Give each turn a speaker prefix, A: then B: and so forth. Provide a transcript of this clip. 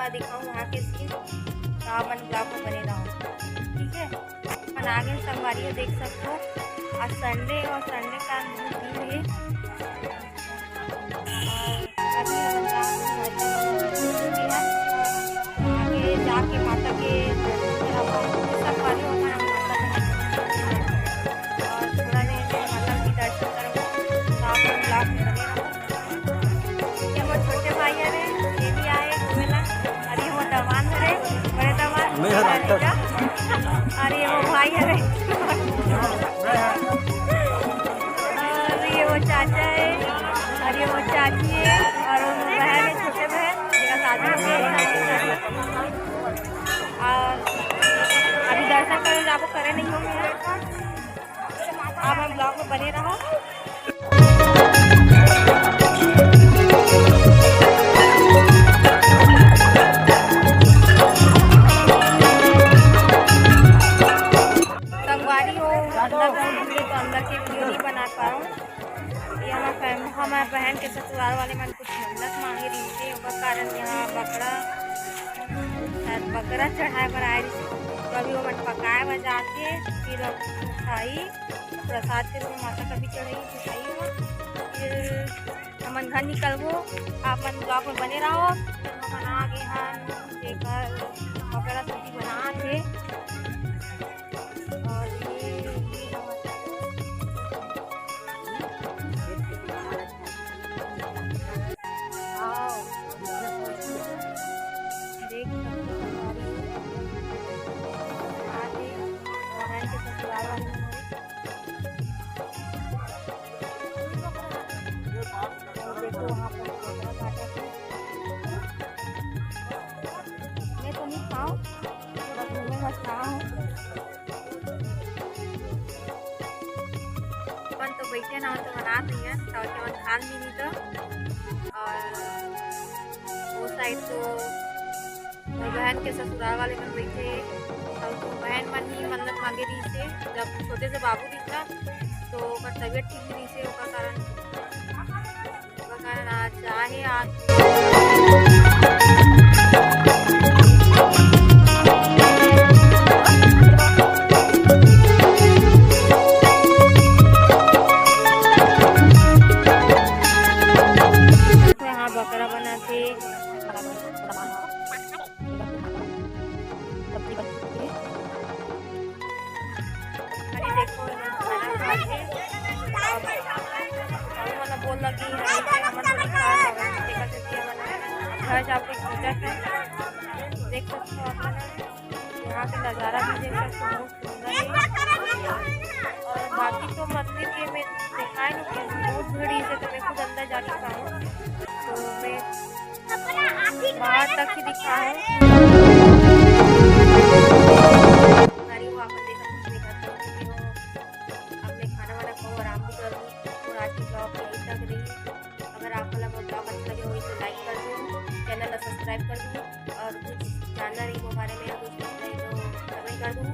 A: थोड़ा दिखाऊँ वहाँ के सीन, तो आप मन ब्लॉग में बने रहो, ठीक है। अपन आगे संगवारी देख सकते हो, आज संडे और संडे का बहुत भीड़ है। आगे जाके माता के दर्शन करा संगवारी होगा और थोड़ा देर से माता के दर्शन करूँगा, तो आप लोग ब्लॉग में बने रहो। ये वो छोटे भाई है, ये भी आए घूमेला, और ये वो दमान है, बड़े दमान और ये वो भाई है और ये वो चाचा है और ये वो चाची है और वो बहन है, छोटे बहन जिनका शादी हो गया। और अभी दर्शन करें आपको करे नहीं होंगे, आप हम ब्लॉग में बने रहो। अंदर के वीडियो नहीं बना पा रहा हूँ। ये हमारे बहन के ससुराल वाले मन कुछ मन्नत मांगे रही थी, उसका कारण यहाँ बकरा चढ़ाए पर आए रही, तो अभी वो मन पकाए बजा के फिर खाई प्रसाद के रूप में माता कभी चढ़ाई दिखाई हो, फिर हमन घर निकलबो। आप मन ब्लॉग में बने रहो। बना के यहाँ देखकर बकरा सब्जी बना थे और मैं तो नहीं खाऊं, बस घूमे बस खाऊं। अपन तो बैठे ना तो बना नहीं है, तो खान भी नहीं तो। और वो साइड तो बहन के ससुराल वाले मन बैठे, और तो बहन मन ही मन्नत मांगे रही से, जब छोटे से बाबू दिखला तो तबीयत ठीक नहीं से, उसका कारण आज चाहे आज यहाँ बकरा बना थे, अरे देखो बोल लगी घर जाके पूजा कर देख सकते हो। यहाँ का नज़ारा भी देख सकते हो, बहुत सुंदर है। और बाकी तो मंदिर के में दिखाए बहुत भीड़ से, तो मैं खुद अंदर जाके खाऊँ, तो मैं बाहर तक ही दिखा है। अपने खाना वाना खाओ, आराम भी करो, और आज की ब्लॉग यही तक रही। अगर आपको लगा ब्लॉग अच्छा लगे हो तो लाइक कर दो, चैनल को सब्सक्राइब कर दूँ, और कुछ जानना रही वो बारे में कुछ तो कमेंट कर दूँ।